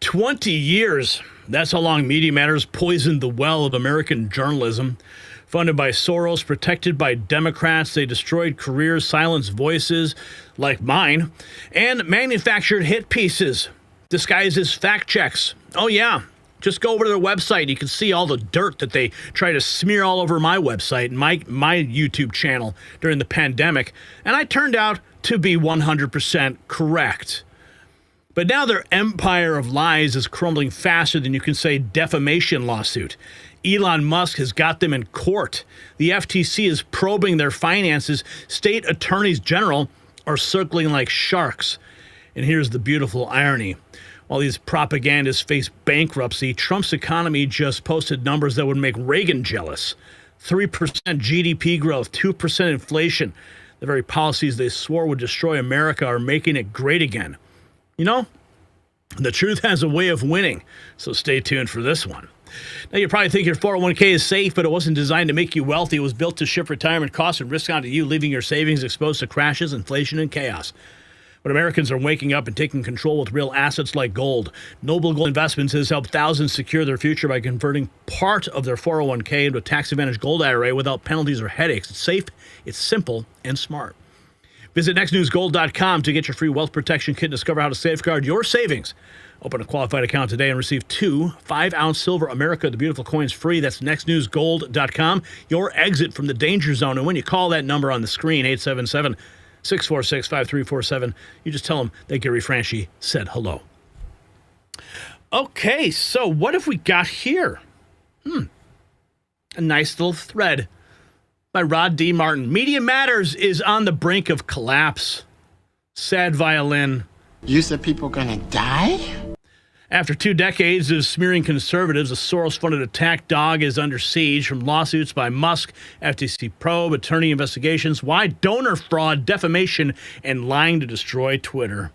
20 years. That's how long Media Matters poisoned the well of American journalism. Funded by Soros, protected by Democrats, they destroyed careers, silenced voices like mine, and manufactured hit pieces disguised as fact checks. Oh, yeah. Just go over to their website. You can see all the dirt that they try to smear all over my website and my YouTube channel during the pandemic. And I turned out to be 100% correct. But now their empire of lies is crumbling faster than you can say defamation lawsuit. Elon Musk has got them in court. The FTC is probing their finances. State attorneys general are circling like sharks. And here's the beautiful irony. While these propagandists face bankruptcy, Trump's economy just posted numbers that would make Reagan jealous. 3% GDP growth, 2% inflation. The very policies they swore would destroy America are making it great again. You know, the truth has a way of winning, so stay tuned for this one. Now, you probably think your 401k is safe, but it wasn't designed to make you wealthy. It was built to shift retirement costs and risk onto you, leaving your savings exposed to crashes, inflation, and chaos. But Americans are waking up and taking control with real assets like gold. Noble Gold Investments has helped thousands secure their future by converting part of their 401k into a tax-advantaged gold IRA without penalties or headaches. It's safe, it's simple, and smart. Visit nextnewsgold.com to get your free wealth protection kit and discover how to safeguard your savings. Open a qualified account today and receive 2 5-ounce silver America the Beautiful coins free. That's nextnewsgold.com. Your exit from the danger zone. And when you call that number on the screen, 877-646-5347, you just tell them that Gary Franchi said hello. Okay, so what have we got here? A nice little thread by Rod D. Martin. Media Matters is on the brink of collapse. Sad violin. You said people are gonna die? After 2 decades of smearing conservatives, a Soros-funded attack dog is under siege from lawsuits by Musk, FTC probe, attorney investigations, why donor fraud, defamation, and lying to destroy Twitter.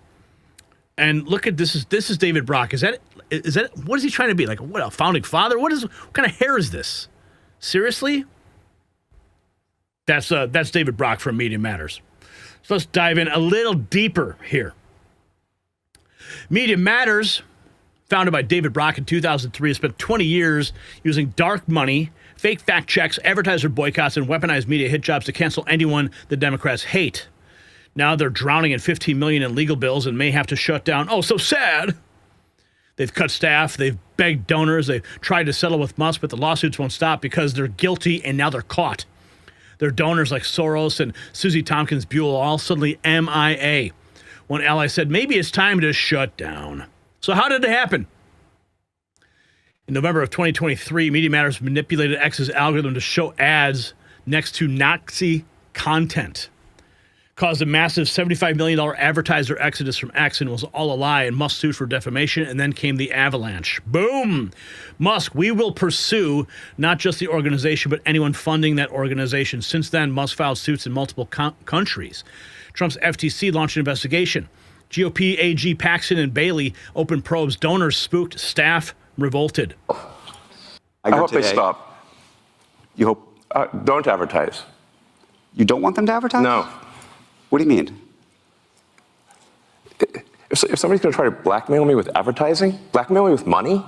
And look at this. This is David Brock. Is that what is he trying to be? Like, what, a founding father? What kind of hair is this? Seriously? That's David Brock from Media Matters. So let's dive in a little deeper here. Media Matters, founded by David Brock in 2003, has spent 20 years using dark money, fake fact checks, advertiser boycotts, and weaponized media hit jobs to cancel anyone the Democrats hate. Now they're drowning in $15 million in legal bills and may have to shut down. Oh, so sad. They've cut staff. They've begged donors. They've tried to settle with Musk, but the lawsuits won't stop because they're guilty and now they're caught. Their donors like Soros and Susie Tompkins Buell all suddenly MIA. One ally said, maybe it's time to shut down. So how did it happen? In November of 2023, Media Matters manipulated X's algorithm to show ads next to Nazi content. Caused a massive $75 million advertiser exodus from X and was all a lie and Musk sued for defamation, and then came the avalanche. Boom! Musk, we will pursue not just the organization, but anyone funding that organization. Since then, Musk filed suits in multiple countries. Trump's FTC launched an investigation. GOP AG Paxton and Bailey opened probes. Donors spooked. Staff revolted. I hope they stop. You hope? Don't advertise. You don't want them to advertise? No. What do you mean? If somebody's going to try to blackmail me with advertising, blackmail me with money,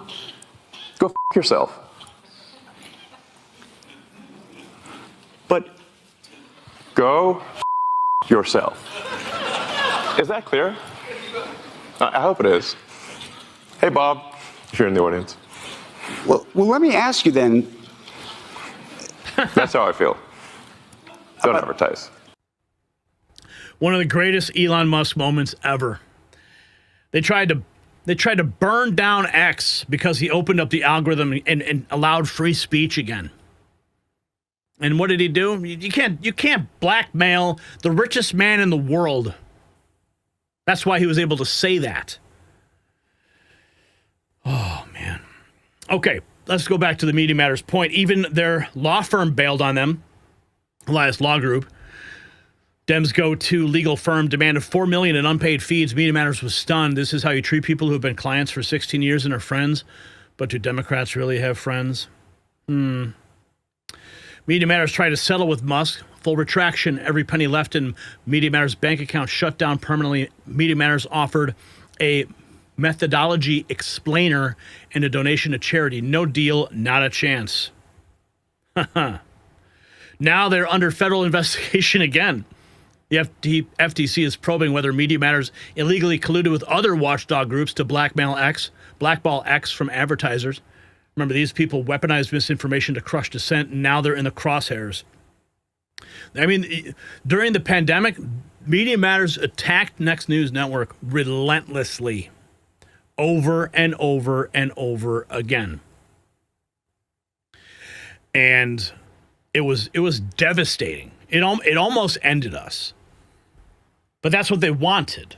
go f*** yourself. But go f*** yourself. Is that clear? I hope it is. Hey, Bob, if you're in the audience. Well, let me ask you then. That's how I feel. Don't advertise. One of the greatest Elon Musk moments ever. They tried to burn down X because he opened up the algorithm and allowed free speech again. And what did he do? You can't blackmail the richest man in the world. That's why he was able to say that. Oh, man. Okay, let's go back to the Media Matters point. Even their law firm bailed on them, Elias Law Group. Dems go to legal firm, demanded $4 million in unpaid fees. Media Matters was stunned. This is how you treat people who have been clients for 16 years and are friends. But do Democrats really have friends? Media Matters tried to settle with Musk. Full retraction. Every penny left in Media Matters bank account shut down permanently. Media Matters offered a methodology explainer and a donation to charity. No deal, not a chance. Now they're under federal investigation again. The FTC is probing whether Media Matters illegally colluded with other watchdog groups to blackball X from advertisers. Remember, these people weaponized misinformation to crush dissent, and now they're in the crosshairs. I mean, during the pandemic, Media Matters attacked Next News Network relentlessly, over and over and over again. And it was devastating. It almost ended us. But that's what they wanted.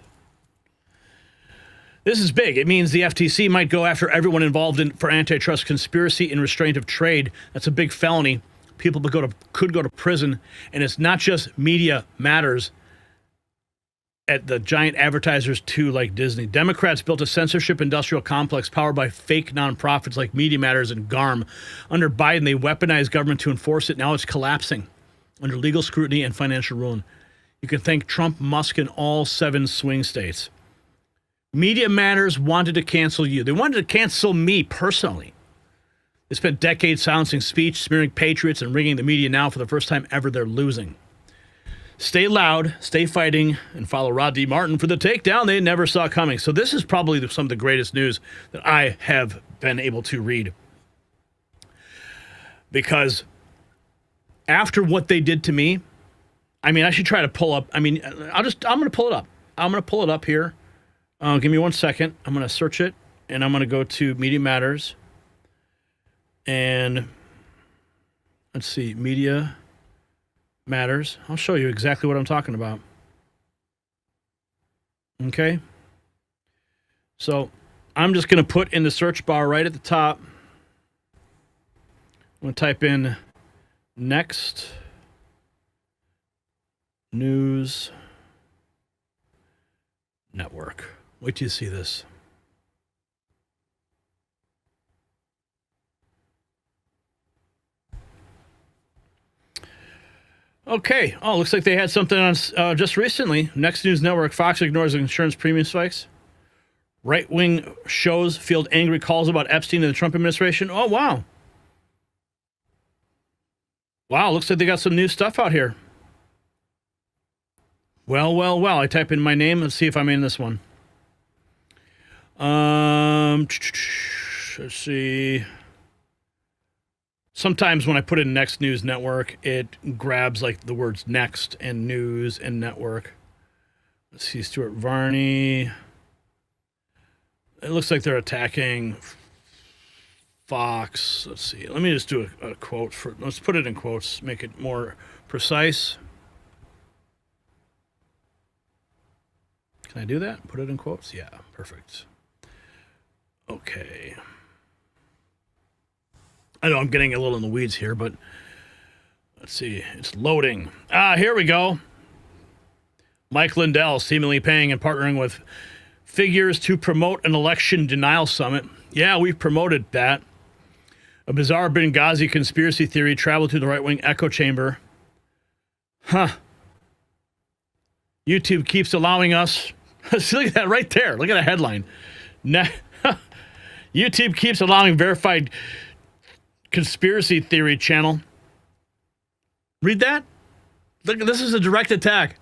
This is big. It means the FTC might go after everyone involved for antitrust conspiracy and restraint of trade. That's a big felony. People could go to prison. And it's not just Media Matters at the giant advertisers too, like Disney. Democrats built a censorship industrial complex powered by fake nonprofits like Media Matters and GARM. Under Biden, they weaponized government to enforce it. Now it's collapsing under legal scrutiny and financial ruin. You can thank Trump, Musk, and all 7 swing states. Media Matters wanted to cancel you. They wanted to cancel me personally. They spent decades silencing speech, smearing patriots, and rigging the media. Now, for the first time ever, they're losing. Stay loud, stay fighting, and follow Rod D. Martin for the takedown they never saw coming. So this is probably some of the greatest news that I have been able to read. Because after what they did to me, I mean, I should try to pull up. I mean, I'm going to pull it up. I'm going to pull it up here. Give me 1 second. I'm going to search it, and I'm going to go to Media Matters. And let's see, Media Matters. I'll show you exactly what I'm talking about. Okay. So I'm just going to put in the search bar right at the top. I'm going to type in Next News Network. Wait till you see this. Okay. Oh, looks like they had something on just recently. Next News Network. Fox ignores insurance premium spikes. Right-wing shows field angry calls about Epstein and the Trump administration. Oh, wow. Wow, looks like they got some new stuff out here. Well. I type in my name. Let's see if I'm in this one. Let's see. Sometimes when I put in Next News Network, it grabs like the words next and news and network. Let's see, Stuart Varney. It looks like they're attacking Fox. Let's see. Let me just do a quote. Let's put it in quotes, make it more precise. Can I do that? Put it in quotes? Yeah, perfect. Okay. I know I'm getting a little in the weeds here, but let's see. It's loading. Here we go. Mike Lindell seemingly paying and partnering with figures to promote an election denial summit. Yeah, we've promoted that. A bizarre Benghazi conspiracy theory traveled through the right-wing echo chamber. YouTube keeps allowing us. Look at that right there. Look at the headline. YouTube keeps allowing verified conspiracy theory channel. Read that. Look, this is a direct attack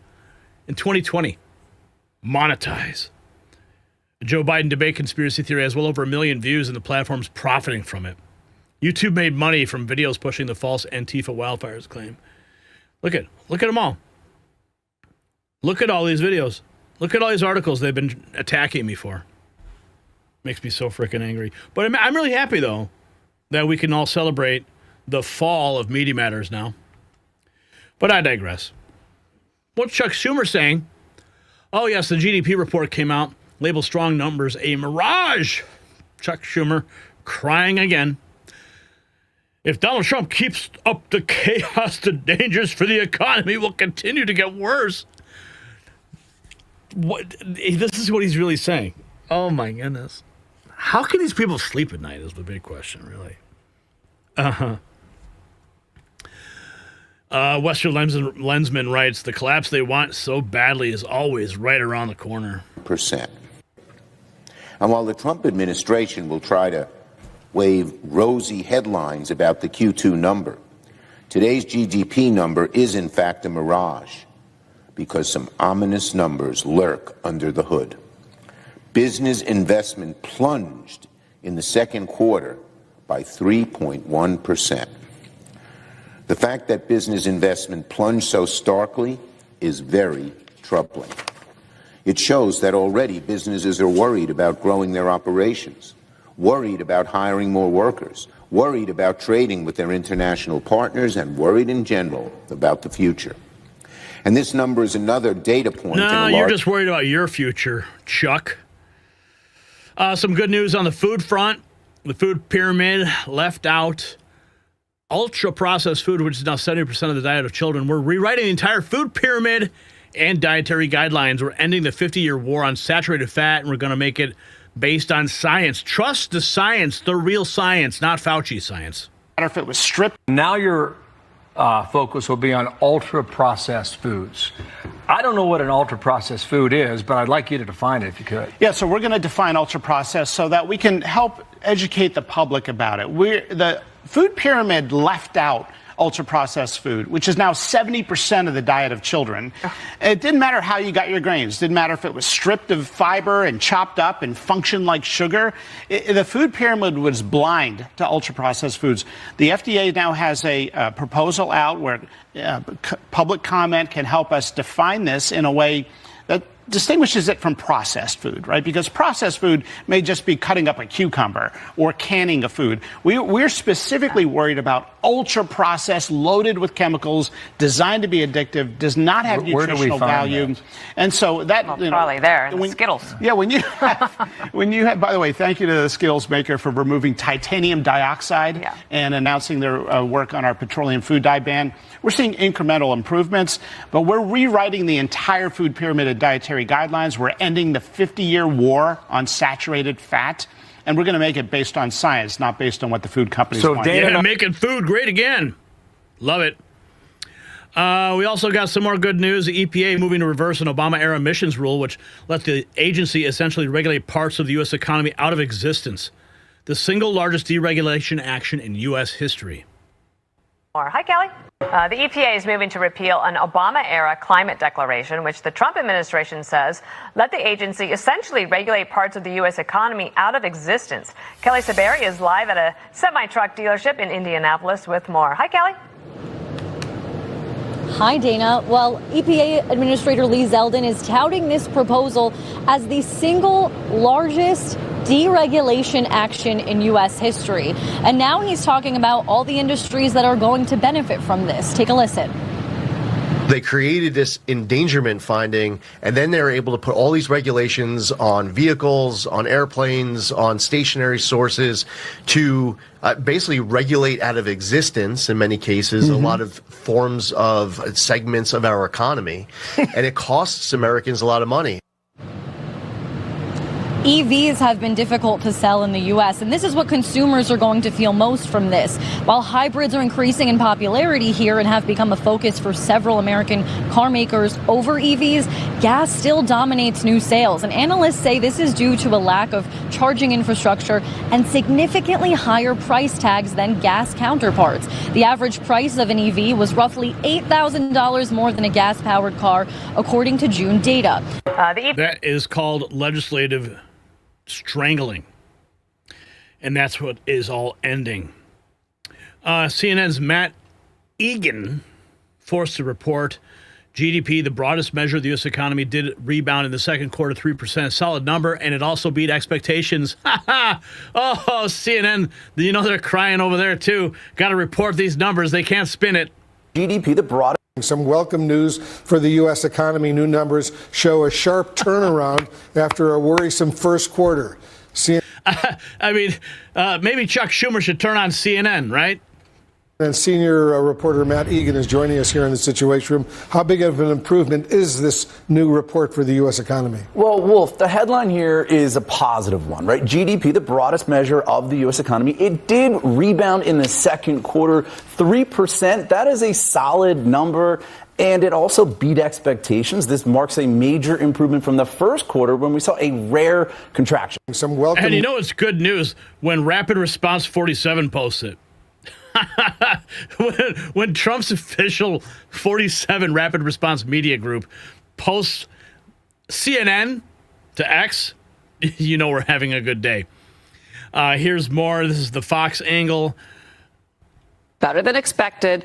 in 2020. Monetize. A Joe Biden debate conspiracy theory has well over 1 million views, and the platform's profiting from it. YouTube made money from videos pushing the false Antifa wildfires claim. Look at them all. Look at all these videos. Look at all these articles they've been attacking me for. Makes me so freaking angry. But I'm really happy, though, that we can all celebrate the fall of Media Matters now. But I digress. What's Chuck Schumer saying? Oh, yes, the GDP report came out. Labeled strong numbers a mirage. Chuck Schumer crying again. If Donald Trump keeps up the chaos, the dangers for the economy will continue to get worse. This is what he's really saying. Oh, my goodness. How can these people sleep at night is the big question, really. Western Lensman writes, the collapse they want so badly is always right around the corner. Percent. And while the Trump administration will try to wave rosy headlines about the Q2 number, today's GDP number is in fact a mirage, because some ominous numbers lurk under the hood. Business investment plunged in the second quarter by 3.1%. The fact that business investment plunged so starkly is very troubling. It shows that already businesses are worried about growing their operations, worried about hiring more workers, worried about trading with their international partners, and worried in general about the future. And this number is another data point. No, you're just worried about your future, Chuck. Some good news on the food front. The food pyramid left out ultra-processed food, which is now 70% of the diet of children. We're rewriting the entire food pyramid and dietary guidelines. We're ending the 50-year war on saturated fat, and we're going to make it based on science. Trust the science, the real science, not Fauci science. If it was stripped. Now your focus will be on ultra-processed foods. I don't know what an ultra-processed food is, but I'd like you to define it if you could. Yeah, so we're going to define ultra-processed so that we can help educate the public about it. The food pyramid left out ultra-processed food, which is now 70% of the diet of children. It didn't matter how you got your grains. It didn't matter if it was stripped of fiber and chopped up and functioned like sugar. The food pyramid was blind to ultra-processed foods. The FDA now has a proposal out where public comment can help us define this in a way that distinguishes it from processed food, right? Because processed food may just be cutting up a cucumber or canning a food. We're specifically worried about ultra-processed, loaded with chemicals, designed to be addictive, does not have nutritional value. That? And so that... Well, probably there, in the Skittles. Yeah, when you have, by the way, thank you to the Skittles maker for removing titanium dioxide and announcing their work on our petroleum food dye ban. We're seeing incremental improvements, but we're rewriting the entire food pyramid of dietary guidelines. We're ending the 50-year war on saturated fat, and we're going to make it based on science, not based on what the food companies want. Yeah, making food great again. Love it. We also got some more good news. The EPA moving to reverse an Obama-era emissions rule, which let the agency essentially regulate parts of the U.S. economy out of existence. The single largest deregulation action in U.S. history. Hi, Kelly. The EPA is moving to repeal an Obama-era climate declaration, which the Trump administration says let the agency essentially regulate parts of the U.S. economy out of existence. Kelly Saberi is live at a semi-truck dealership in Indianapolis with more. Hi, Kelly. Hi, Dana. Well, EPA Administrator Lee Zeldin is touting this proposal as the single largest deregulation action in U.S. history. And now he's talking about all the industries that are going to benefit from this. Take a listen. They created this endangerment finding, and then they're able to put all these regulations on vehicles, on airplanes, on stationary sources to basically regulate out of existence, in many cases, a lot of forms of segments of our economy. And it costs Americans a lot of money. EVs have been difficult to sell in the U.S., and this is what consumers are going to feel most from this. While hybrids are increasing in popularity here and have become a focus for several American car makers over EVs, gas still dominates new sales. And analysts say this is due to a lack of charging infrastructure and significantly higher price tags than gas counterparts. The average price of an EV was roughly $8,000 more than a gas-powered car, according to June data. That is called legislative strangling. And that's what is all ending. CNN's Matt Egan forced to report GDP, the broadest measure of the U.S. economy, did rebound in the second quarter, 3%, solid number, and it also beat expectations. Oh, CNN, you know they're crying over there too. Got to report these numbers. They can't spin it. GDP, the broadest. Some welcome news for the U.S. economy. New numbers show a sharp turnaround after a worrisome first quarter. Maybe Chuck Schumer should turn on CNN, right? And senior reporter Matt Egan is joining us here in the Situation Room. How big of an improvement is this new report for the U.S. economy? Well, Wolf, the headline here is a positive one, right? GDP, the broadest measure of the U.S. economy, it did rebound in the second quarter, 3%. That is a solid number. And it also beat expectations. This marks a major improvement from the first quarter when we saw a rare contraction. And you know it's good news when Rapid Response 47 posts it. when Trump's official 47 Rapid Response Media Group posts CNN to X, you know we're having a good day. Here's more. This is the Fox angle. Better than expected.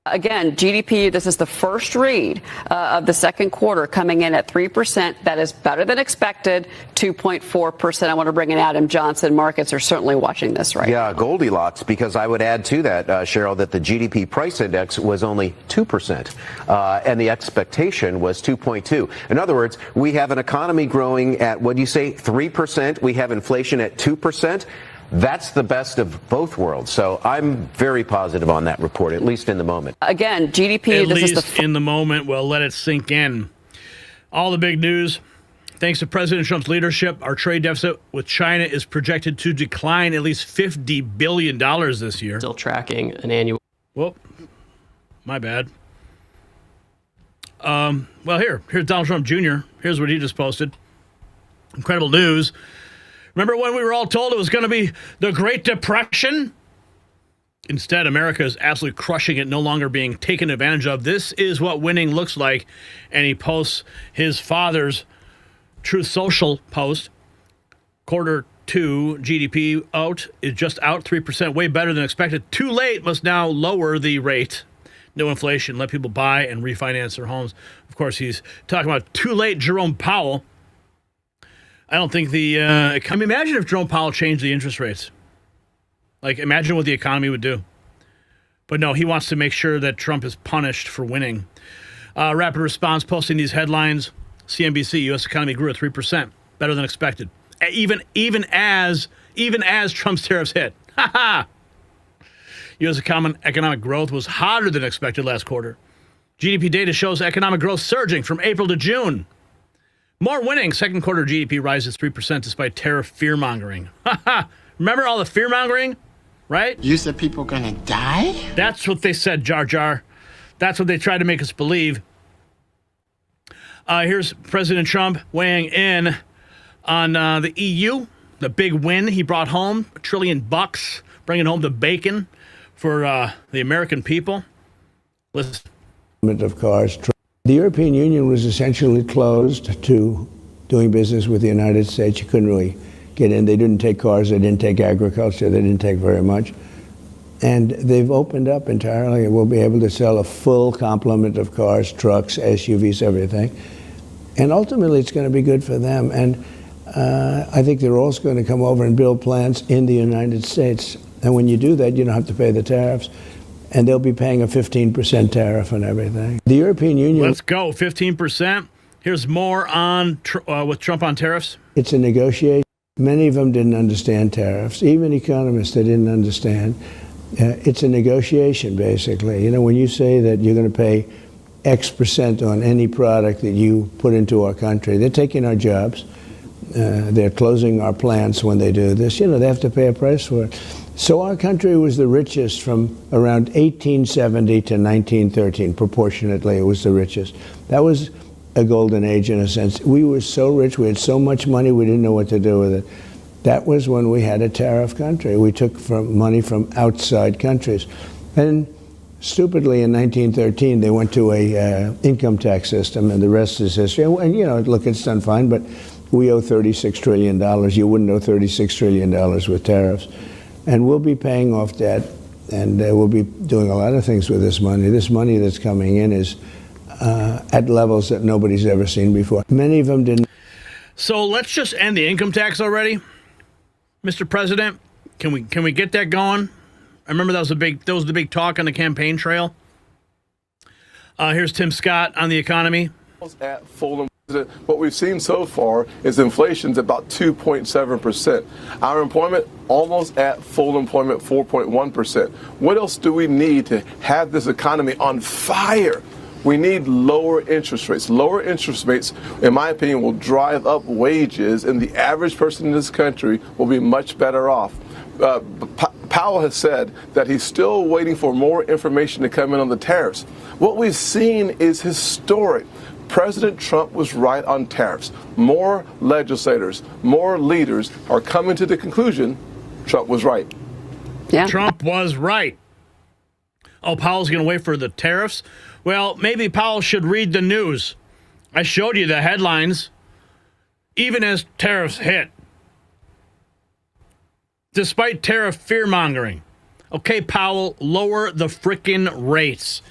Again, GDP, this is the first read of the second quarter coming in at 3%. That is better than expected, 2.4%. I want to bring in Adam Johnson. Markets are certainly watching this, right? Yeah, Goldilocks, because I would add to that, Cheryl, that the GDP price index was only 2%, and the expectation was 2.2. In other words, we have an economy growing at, what do you say, 3%? We have inflation at 2%. That's the best of both worlds. So I'm very positive on that report, at least in the moment. Again, GDP, in the moment. Well, let it sink in. All the big news. Thanks to President Trump's leadership, our trade deficit with China is projected to decline at least $50 billion this year. Still tracking an annual. Whoop. My bad. Well, here's Donald Trump Jr. Here's what he just posted. Incredible news. Remember when we were all told it was going to be the Great Depression? Instead, America is absolutely crushing it, no longer being taken advantage of. This is what winning looks like. And he posts his father's Truth Social post. Quarter two GDP is just out 3%, way better than expected. Too late, must now lower the rate. No inflation, let people buy and refinance their homes. Of course, he's talking about too late Jerome Powell. I don't think imagine if Jerome Powell changed the interest rates. Like, imagine what the economy would do. But no, he wants to make sure that Trump is punished for winning. Rapid Response posting these headlines. CNBC, U.S. economy grew at 3%, better than expected. Even as Trump's tariffs hit. U.S. economic growth was hotter than expected last quarter. GDP data shows economic growth surging from April to June. More winning. Second quarter GDP rises 3% despite tariff fear-mongering. Remember all the fear-mongering, right? You said people are going to die? That's what they said, Jar Jar. That's what they tried to make us believe. Here's President Trump weighing in on the EU, the big win he brought home, $1 trillion, bringing home the bacon for the American people. Listen. Of cars. The European Union was essentially closed to doing business with the United States. You couldn't really get in. They didn't take cars. They didn't take agriculture. They didn't take very much. And they've opened up entirely, and we'll be able to sell a full complement of cars, trucks, SUVs, everything. And ultimately, it's going to be good for them. And I think they're also going to come over and build plants in the United States. And when you do that, you don't have to pay the tariffs. And they'll be paying a 15% tariff on everything. The European Union... Let's go, 15%. Here's more on with Trump on tariffs. It's a negotiation. Many of them didn't understand tariffs. Even economists, they didn't understand. It's a negotiation, basically. You know, when you say that you're going to pay X% on any product that you put into our country, they're taking our jobs. They're closing our plants when they do this. You know, they have to pay a price for it. So our country was the richest from around 1870 to 1913. Proportionately, it was the richest. That was a golden age in a sense. We were so rich, we had so much money, we didn't know what to do with it. That was when we had a tariff country. We took money from outside countries. And stupidly, in 1913, they went to a income tax system, and the rest is history. And, you know, look, it's done fine, but we owe $36 trillion. You wouldn't owe $36 trillion with tariffs. And we'll be paying off debt, and we'll be doing a lot of things with this money. This money that's coming in is at levels that nobody's ever seen before. Many of them didn't. So let's just end the income tax already, Mr. President. Can we get that going? I remember that was the big talk on the campaign trail. Here's Tim Scott on the economy. At Fulham What we've seen so far is inflation's about 2.7%. Our employment almost at full employment, 4.1%. What else do we need to have this economy on fire? We need lower interest rates. Lower interest rates, in my opinion, will drive up wages, and the average person in this country will be much better off. Powell has said that he's still waiting for more information to come in on the tariffs. What we've seen is historic. President Trump was right on tariffs. More legislators, more leaders are coming to the conclusion Trump was right. Yeah. Trump was right. Oh, Powell's going to wait for the tariffs? Well, maybe Powell should read the news. I showed you the headlines. Even as tariffs hit. Despite tariff fear-mongering. Okay, Powell, lower the frickin' rates.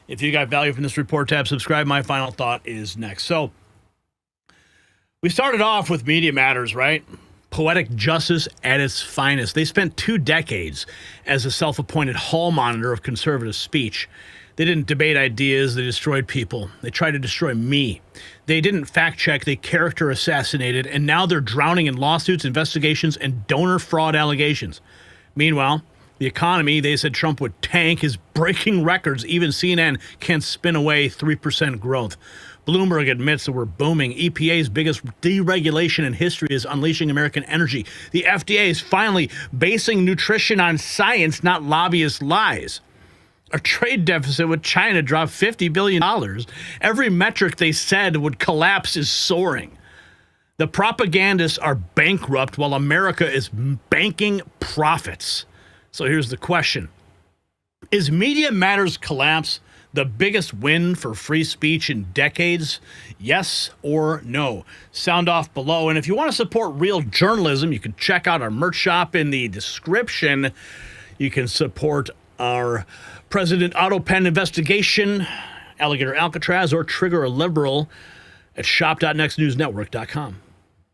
If you got value from this report tab, subscribe. My final thought is next. So, we started off with Media Matters, right? Poetic justice at its finest. They spent 2 decades as a self-appointed hall monitor of conservative speech. They didn't debate ideas. They destroyed people. They tried to destroy me. They didn't fact-check. They character assassinated. And now they're drowning in lawsuits, investigations, and donor fraud allegations. Meanwhile, the economy, they said Trump would tank, is breaking records. Even CNN can't spin away 3% growth. Bloomberg admits that we're booming. EPA's biggest deregulation in history is unleashing American energy. The FDA is finally basing nutrition on science, not lobbyist lies. Our trade deficit with China dropped $50 billion. Every metric they said would collapse is soaring. The propagandists are bankrupt while America is banking profits. So here's the question. Is Media Matters collapse the biggest win for free speech in decades? Yes or no? Sound off below. And if you want to support real journalism, you can check out our merch shop in the description. You can support our President Auto Pen investigation, Alligator Alcatraz, or Trigger a Liberal at shop.nextnewsnetwork.com.